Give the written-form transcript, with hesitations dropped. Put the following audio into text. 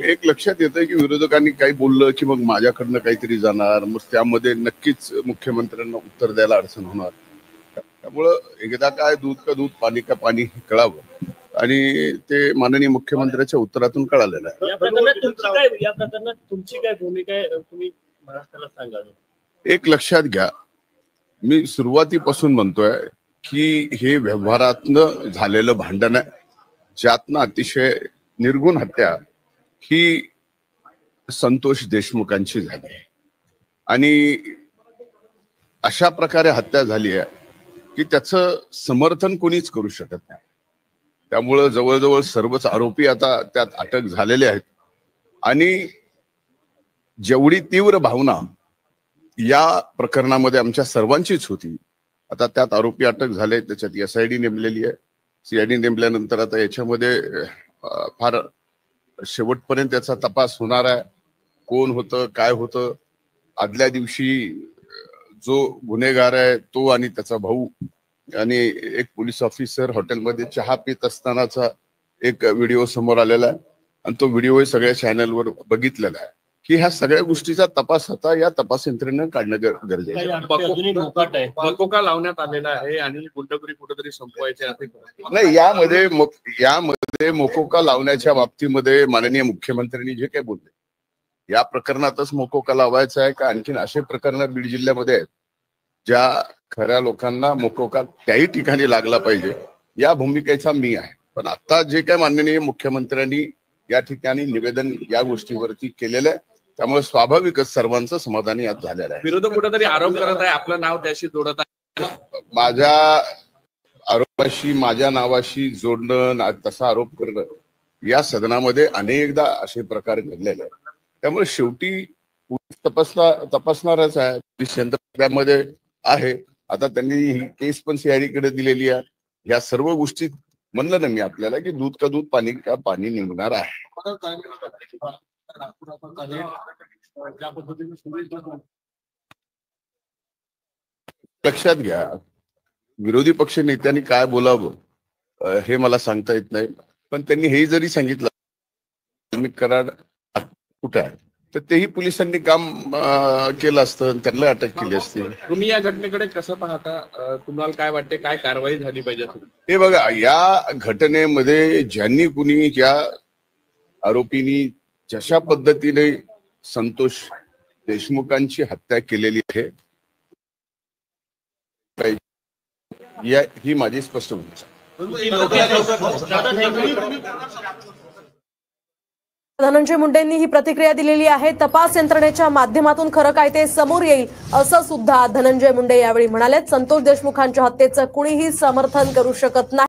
एक लक्षात येतं की विरोधकांनी काही बोललं की मग माझ्याकडनं काहीतरी जाणार, मग त्यामध्ये नक्कीच मुख्यमंत्र्यांना उत्तर द्यायला अडचण होणार. त्यामुळं एकदा काय दूध का दूध पाणी का पाणी कळावं आणि ते माननीय मुख्यमंत्र्यांच्या उत्तरातून कळालेलं आहे. या प्रकरणात तुमची काय भूमिका आहे तुम्ही महाराष्ट्राला सांगा. एक लक्षात घ्या, मी सुरुवातीपासून म्हणतोय की हे व्यवहारातनं झालेलं भांडण आहे, ज्यातनं अतिशय निर्गुण हत्या ही संतोष देशमुखांची झाली आणि अशा प्रकारे हत्या झाली आहे की त्याचं समर्थन कोणीच करू शकत नाही. त्यामुळं जवळजवळ सर्वच आरोपी आता त्यात अटक झालेले आहेत आणि जेवढी तीव्र भावना या प्रकरणामध्ये आमच्या सर्वांचीच होती, आता त्यात आरोपी अटक झाले, त्याच्यात SID नेमलेली आहे. CID नेमल्यानंतर आता याच्यामध्ये फार शेवटपर्यंत त्याचा तपास होणार आहे. कोण होतं, काय होतं, आदल्या दिवशी जो गुन्हेगार आहे तो आणि त्याचा भाऊ आणि एक पोलीस ऑफिसर हॉटेलमध्ये चहा पित असतानाचा एक व्हिडिओ समोर आलेला आहे आणि तो व्हिडिओ सगळ्या चॅनलवर बघितलेला आहे की ह्या सगळ्या गोष्टीचा तपास आता या तपास यंत्रणेनं काढणं गरजेचं आहे. मकोका लावण्यात आलेला आहे आणि गुंडगिरी कुठेतरी संपवायचे असे नाही. यामध्ये मकोका लावण्याच्या बाबतीमध्ये माननीय मुख्यमंत्र्यांनी जे काही बोलले, या प्रकरणातच मकोका लावायचा आहे का आणखीन असे प्रकरण बीड जिल्ह्यामध्ये आहेत ज्या खऱ्या लोकांना मकोका त्याही ठिकाणी लागला पाहिजे, या भूमिकेचा मी आहे. पण आता जे काय माननीय मुख्यमंत्र्यांनी या ठिकाणी निवेदन या गोष्टीवरती केलेलं आहे, त्यामुळे स्वाभाविकच सर्वांचं समाधानी यात झालेलं आहे. विरोधक कुठेतरी आरोप करत आहे, आपलं नाव त्याशी जोडत आहे. माझ्या आरोपाशी माझ्या नावाशी जोडणं, तसा आरोप करणं या सदनामध्ये अनेकदा असे प्रकार घडलेले आहेत. त्यामुळे शेवटी तपासणारच आहे, पोलीस यंत्रणेमध्ये आहे. आता त्यांनी ही केस पण CID कडे दिलेली आहे. या सर्व गोष्टी म्हणलं ना मी आपल्याला की दूध का दूध पाणी का पाणी निघणार आहे. लक्षात घ्या, विरोधी पक्ष नेत्यांनी काय बोलावं हे मला सांगता येत नाही, पण त्यांनी हे जरी सांगितलं कराड कुठे आहे तर तेही पोलिसांनी काम केलं असतं, त्यांना अटक केली असती. तुम्ही या घटनेकडे कसं पाहता, तुम्हाला काय वाटते, काय कारवाई झाली पाहिजे? हे बघा, या घटनेमध्ये ज्यांनी कुणी या आरोपींनी जशा पद्धतीने संतोष देशमुखांची हत्या केलेली आहे ही माझी स्पष्ट भूमिका. धनंजय मुंडेंनी ही प्रतिक्रिया दिलेली आहे. तपास यंत्रणेच्या माध्यमातून खरं काय ते समोर येईल असं सुद्धा धनंजय मुंडे यावेळी म्हणाले. संतोष देशमुखांच्या हत्येचं कुणीही समर्थन करू शकत नाही.